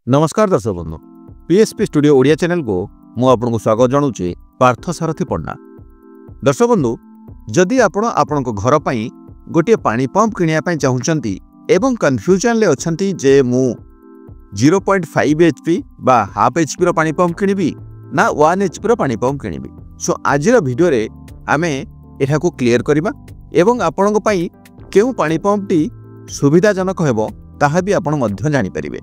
नमस्कार दर्शक बंधु पीएसपी स्टूडियो ओडिया चैनल को मु आपको स्वागत जनाऊे पार्थसारथी पण्डा। दर्शक बंधु जदि आपण घर पर गोटे पानी पंप किणापी चाहूँगी एवं कन्फ्यूजन ले अच्छी जे मु 0.5 HP बा हाफ HP पानी पंप किनिबी ना 1 HP पानी पंप किनिबी। सो आज वीडियो रे आमे एठा को क्लियर करबा एवं आपन पई केउ पानी पंप टी सुविधाजनक हेबो ताहा भी आपण मध्य जानि परिबे।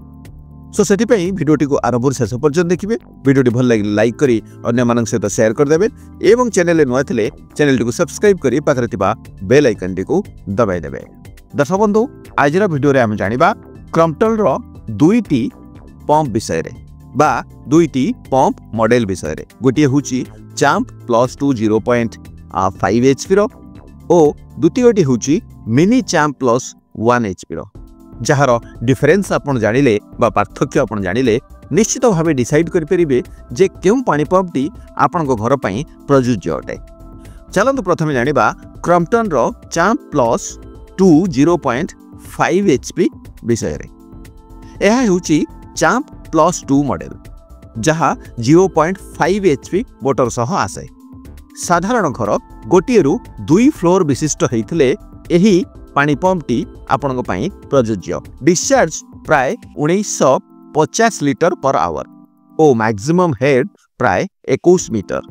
सो से भिडियोटी को आरंभ शेष पर्यंत देखिए। भिडियोटी भल लगे लाइक करी अन्य मानक सहित शेयर करदेवे एवं चैनल नुआ थिले चैनल को सब्सक्राइब करी पाखरे थिबा बेल आइकन टी को दबाई देबे। दर्शक बंधु आज भिडियो रे हम जानिबा क्रम्पटन रो दुईटी पंप विषय रे बा दुईटी पंप मॉडल विषय रे। गोटे होची चाम्प प्लस 2 0.5 HP रो ओ द्वितीयटी होची मिनी चाम्प प्लस 1 HP रो। जार डिफरेन्स आपन जानिले बा पार्थक्य आपन जानिले निश्चित भाव डिसाइड करें जे क्यों पानी पंप टी आपण घर पर प्रयोज्य अटे। चलतु प्रथम जानिबा क्रम्पटन रो चाम्प प्लस 2 0.5 HP विषय रे। यह होची चाम्प प्लस 2 मॉडल जहा 0.5 HP मोटर सह आसे। साधारण घर गोटे रु 2 फ्लोर विशिष्ट होइथिले एही पानी पंप टी आपण प्रयोज्य। डिस्चार्ज प्राय 1950 लिटर पर आवर ओ मैक्सिमम हेड प्राय 21 मीटर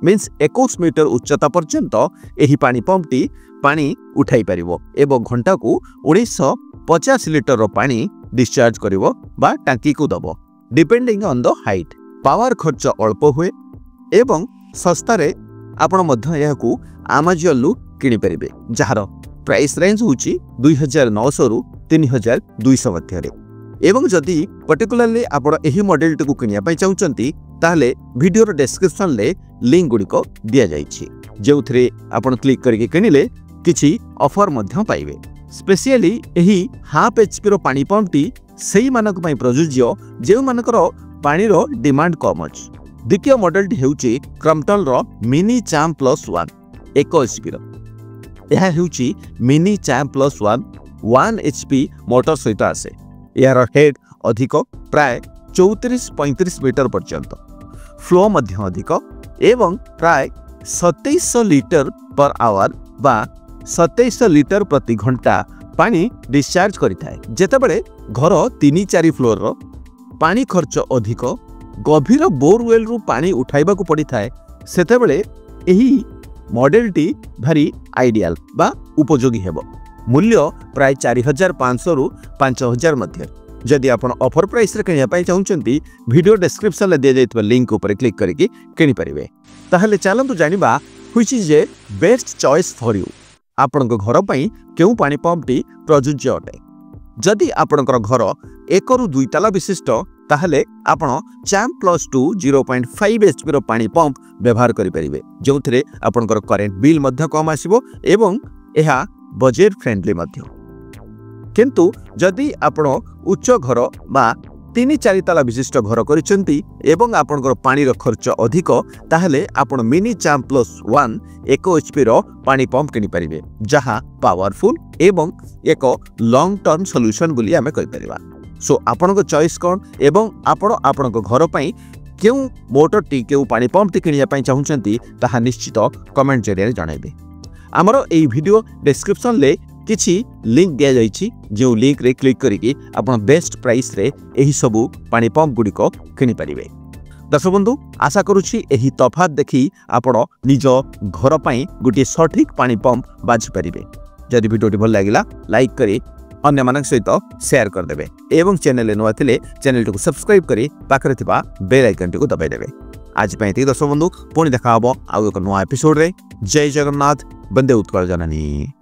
मीन्स 21 मीटर उच्चता पर्यंत एही पानी पंप टी पानी उठाई परिवो एवं घंटा को 1950 लिटर पानी डिस्चार्ज करिवो बा टांकी को दबो depending on the height. Power खर्च अल्प हुए एवं सस्ता रे आपण मध्य यहाकू अमेजन लु किनि परिबे जहार प्राइस रेंज होची 2900 रु 3200 मध्य रे। एवं जदि पर्टिकुलरली आपण एही मॉडल टी को किनिया पई चाहउचंती ताहले वीडियो रो डिस्क्रिप्शन ले लिंक गुडी को दिया जाईछि जेउथरे आपण क्लिक करके किनिले किछि ऑफर मध्य पाइबे। स्पेशली एही हाफ एचपी रो पानी पंप टी सेही मानक पई प्रयोज्य जेउ मानकर पानी रो डिमांड कम अछि। द्वितीय मॉडल टी हेउची क्रम्पटन रो मिनी चाम्प प्लस 1 1 एचपी रो। यह होची mini champ plus 1 HP motor सहित आसे। यार हेड अधिक प्राय 34-35 मीटर पर्यंत फ्लो मध्य अधिक एवं प्राय 2700 लिटर पर आवर बा 2700 लिटर प्रति घंटा पानी डिस्चार्ज करिथाय। जेतेबेले घर 3-4 फ्लोर रो पानी खर्च अधिक गभीर बोरवेल रु पानी उठाइबा को पड़ी थाए सेतेबेले एही मॉडल टी भारी आइडियल बा उपयोगी हेबो। मूल्य प्राय 4500 रु 5000 मध्य। जदि आपण ऑफर प्राइस रे किनिया पई चाहउचंती वीडियो डिस्क्रिप्शन ले दिया जाइतबा लिंक ऊपर क्लिक करके किनि परिबे। ताहले चलंतु जानिबा which is a best choice for you. आपण घर पई केउ पानी पंप टी प्रयोज्य अटे। जदि आपण घर 1 रु 2 ताला विशिष्ट ताहले आपण चाम्प प्लस 2 0.5 HP रो पानी पंप व्यवहार करि परिबे जोथरे आपनकर करेंट बिल मध्य कम आसीबो एवं एहा बजेट फ्रेंडली मध्य। किंतु जदि आपण उच्च घर बा 3-4 ताला विशिष्ट घर करिसेंती एवं आपनकर पानी रो खर्च अधिक ताहले आपण मिनी चाम्प प्लस 1 1 HP रो पानी पंप किनि परिबे जहा पावरफुल एवं एक लॉन्ग टर्म सॉल्यूशन बोली आमे कहि परिबा। सो आपन चॉइस कौन एवं आपण घर पर क्यों मोटर टी क्यों पानी पंप टी किनिया पई चाहउचंती ताहा निश्चित कमेंट जरिए जणाइबे। हमरो एई वीडियो डिस्क्रिप्शन ले किछि लिंक दिया जाइछि जो लिंक रे क्लिक करिकि आपण बेस्ट प्राइस रे एही सबु पानी पंप गुडी को किनि परिबे। दर्शक बंधु आशा करूछि एही तफात देखि आपण निज घर पई गुटी सठिक पानी पंप बाछि परिबे। जदि वीडियोटी भल लागिला लाइक करी अन्य मानक सहित शेयर करदेवे एवं चैनल नुआ थिले चैनल को सब्सक्राइब करी पाखरे थिबा बेल आइकन को दबाई देवे। आज पई दर्शक बंधु पुणी देखा हबो आउ एक नुआ एपिसोड रे। जय जगन्नाथ, वंदे उत्कल जननी।